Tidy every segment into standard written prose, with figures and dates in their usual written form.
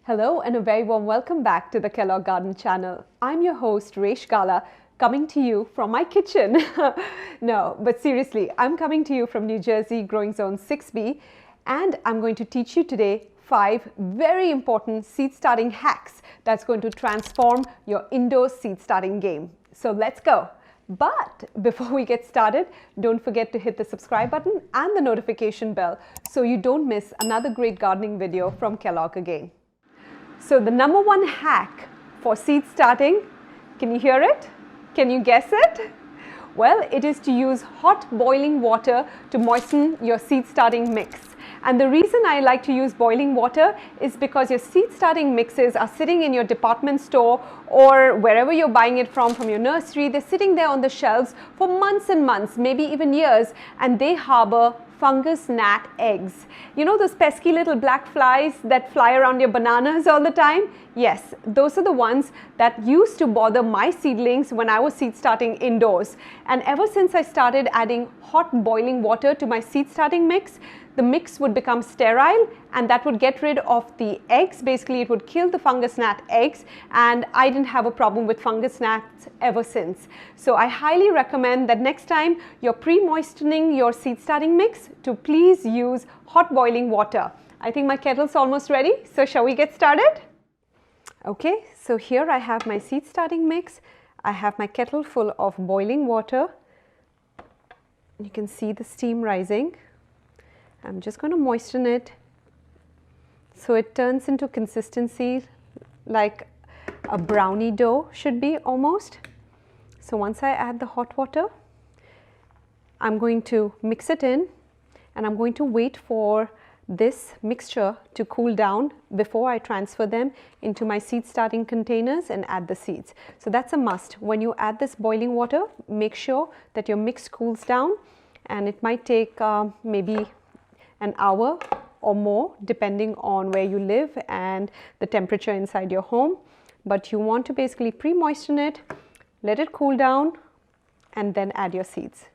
Hello and a very warm welcome back to the Kellogg Garden channel. I'm your host Resh Gala, coming to you from my kitchen. No, but seriously, I'm coming to you from New Jersey Growing Zone 6B, and I'm going to teach you today 5 very important seed starting hacks that's going to transform your indoor seed starting game. So let's go. But before we get started, don't forget to hit the subscribe button and the notification bell so you don't miss another great gardening video from Kellogg again. So the number 1 hack for seed starting, can you hear it? Can you guess it? Well, it is to use hot boiling water to moisten your seed starting mix. And the reason I like to use boiling water is because your seed starting mixes are sitting in your department store or wherever you're buying it from your nursery. They're sitting there on the shelves for months and months, maybe even years, and they harbor fungus gnat eggs. You know those pesky little black flies that fly around your bananas all the time? Yes, those are the ones that used to bother my seedlings when I was seed starting indoors. And ever since I started adding hot boiling water to my seed starting mix, the mix would become sterile, and that would get rid of the eggs. Basically, it would kill the fungus gnat eggs, and I didn't have a problem with fungus gnats ever since. So I highly recommend that next time you're pre-moistening your seed starting mix to please use hot boiling water. I think my kettle's almost ready, so shall we get started? Okay, so here I have my seed starting mix. I have my kettle full of boiling water. You can see the steam rising. I'm just going to moisten it so it turns into consistency like a brownie dough should be almost. So once I add the hot water, I'm going to mix it in, and I'm going to wait for this mixture to cool down before I transfer them into my seed starting containers and add the seeds. So that's a must. When you add this boiling water, make sure that your mix cools down, and it might take maybe an hour or more depending on where you live and the temperature inside your home. But you want to basically pre-moisten it, let it cool down, and then add your seeds.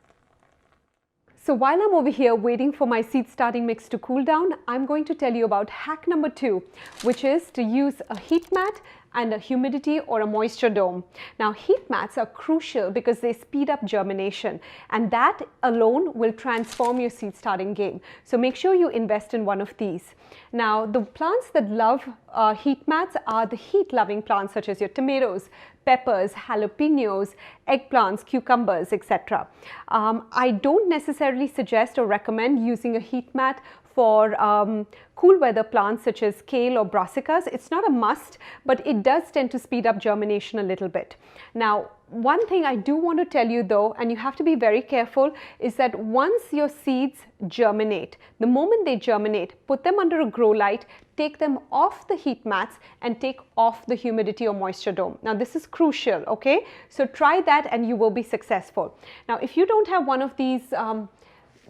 So while I'm over here waiting for my seed starting mix to cool down, I'm going to tell you about hack number 2, which is to use a heat mat and a humidity or a moisture dome. Now, heat mats are crucial because they speed up germination, and that alone will transform your seed starting game. So make sure you invest in one of these. Now, the plants that love heat mats are the heat loving plants such as your tomatoes, peppers, jalapenos, eggplants, cucumbers, etc. I don't necessarily suggest or recommend using a heat mat for cool weather plants such as kale or brassicas. It's not a must, but it does tend to speed up germination a little bit. Now, one thing I do want to tell you though, and you have to be very careful, is that once your seeds germinate, the moment they germinate, put them under a grow light, take them off the heat mats and take off the humidity or moisture dome. Now this is crucial, okay? So try that and you will be successful. Now if you don't have one of these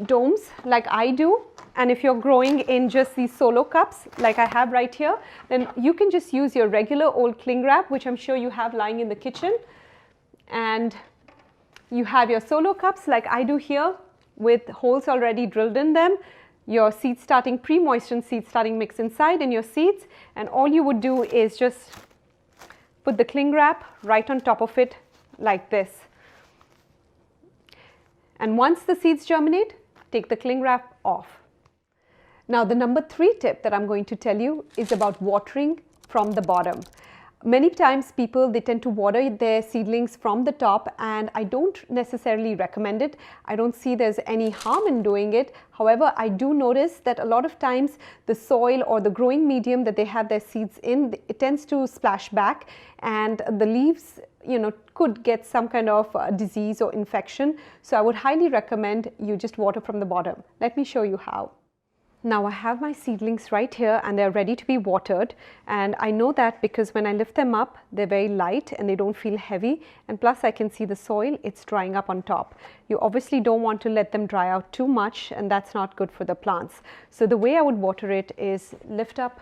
domes like I do, and if you're growing in just these solo cups like I have right here, then you can just use your regular old cling wrap, which I'm sure you have lying in the kitchen, and you have your solo cups like I do here with holes already drilled in them, your seed starting pre-moistened seed starting mix inside and your seeds, and all you would do is just put the cling wrap right on top of it like this. And once the seeds germinate, take the cling wrap off. Now the number 3 tip that I'm going to tell you is about watering from the bottom. Many times people, they tend to water their seedlings from the top, and I don't necessarily recommend it. I don't see there's any harm in doing it. However, I do notice that a lot of times the soil or the growing medium that they have their seeds in, it tends to splash back, and the leaves, you know, could get some kind of disease or infection. So I would highly recommend you just water from the bottom. Let me show you how. Now I have my seedlings right here and they're ready to be watered, and I know that because when I lift them up, they're very light and they don't feel heavy, and plus I can see the soil, it's drying up on top. You obviously don't want to let them dry out too much, and that's not good for the plants. So the way I would water it is lift up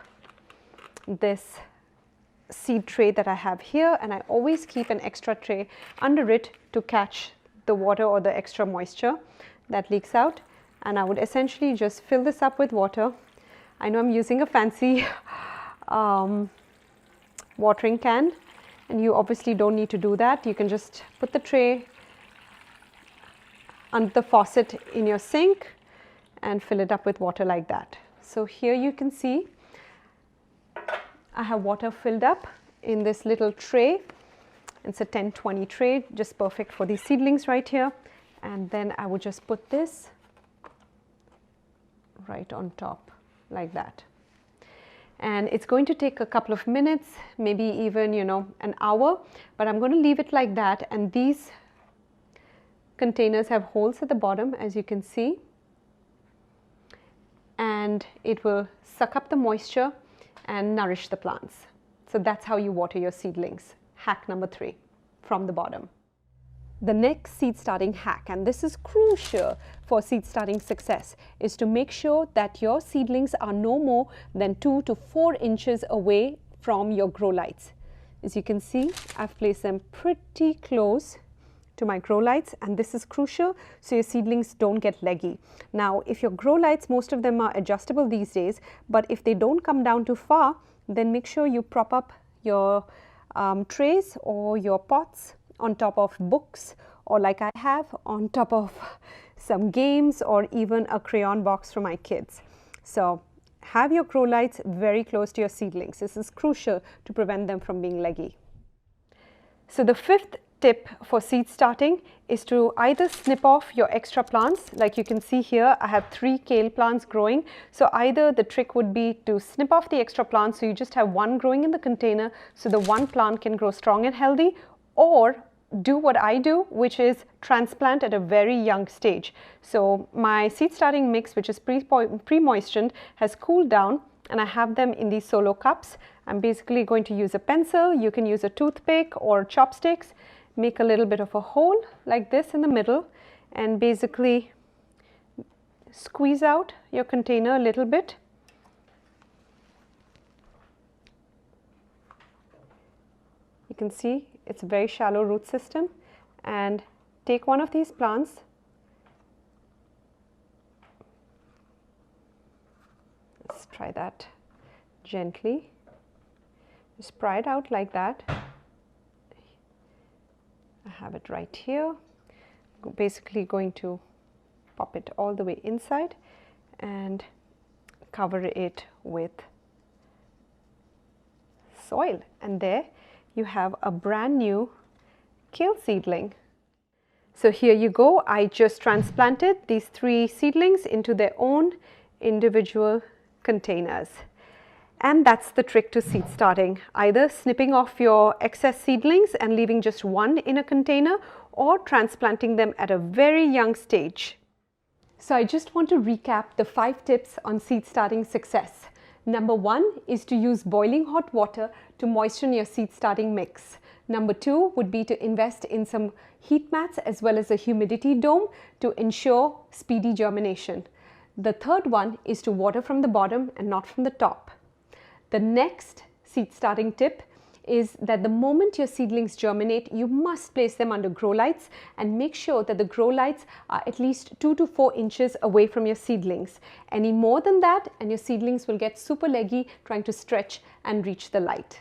this seed tray that I have here, and I always keep an extra tray under it to catch the water or the extra moisture that leaks out. And I would essentially just fill this up with water. I know I'm using a fancy watering can, and you obviously don't need to do that. You can just put the tray under the faucet in your sink and fill it up with water like that. So here you can see I have water filled up in this little tray. It's a 10-20 tray, just perfect for these seedlings right here. And then I would just put this right on top like that. And it's going to take a couple of minutes, maybe even, an hour, but I'm going to leave it like that. And these containers have holes at the bottom, as you can see, and it will suck up the moisture and nourish the plants. So that's how you water your seedlings. Hack number 3 from the bottom. The next seed starting hack, and this is crucial for seed starting success, is to make sure that your seedlings are no more than 2 to 4 inches away from your grow lights. As you can see, I've placed them pretty close to my grow lights, and this is crucial so your seedlings don't get leggy. Now, if your grow lights, most of them are adjustable these days, but if they don't come down too far, then make sure you prop up your trays or your pots on top of books, or like I have, on top of some games or even a crayon box for my kids. So have your grow lights very close to your seedlings. This is crucial to prevent them from being leggy. So the 5th tip for seed starting is to either snip off your extra plants. Like you can see here, I have 3 kale plants growing. So either the trick would be to snip off the extra plants so you just have 1 growing in the container so the 1 plant can grow strong and healthy, or do what I do, which is transplant at a very young stage. So my seed starting mix, which is pre-moistened, has cooled down, and I have them in these solo cups. I'm basically going to use a pencil. You can use a toothpick or chopsticks. Make a little bit of a hole like this in the middle and basically squeeze out your container a little bit. You can see it's a very shallow root system, and take one of these plants, let's try that gently, just pry it out like that. I have it right here. Basically going to pop it all the way inside and cover it with soil, and there you have a brand new kale seedling. So here you go. I just transplanted these 3 seedlings into their own individual containers. And that's the trick to seed starting, either snipping off your excess seedlings and leaving just 1 in a container, or transplanting them at a very young stage. So I just want to recap the 5 tips on seed starting success. Number 1 is to use boiling hot water to moisten your seed starting mix. Number 2 would be to invest in some heat mats as well as a humidity dome to ensure speedy germination. The third one is to water from the bottom and not from the top. The next seed starting tip is that the moment your seedlings germinate, you must place them under grow lights and make sure that the grow lights are at least 2 to 4 inches away from your seedlings. Any more than that and your seedlings will get super leggy trying to stretch and reach the light.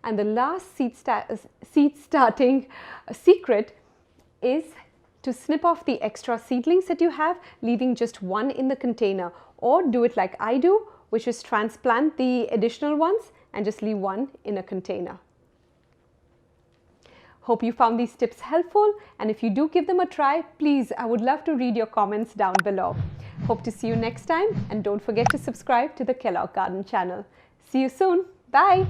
And the last seed starting secret is to snip off the extra seedlings that you have, leaving just 1 in the container, or do it like I do, which is transplant the additional ones and just leave 1 in a container. Hope you found these tips helpful, and if you do give them a try, please, I would love to read your comments down below. Hope to see you next time, and don't forget to subscribe to the Kellogg Garden channel. See you soon. Bye.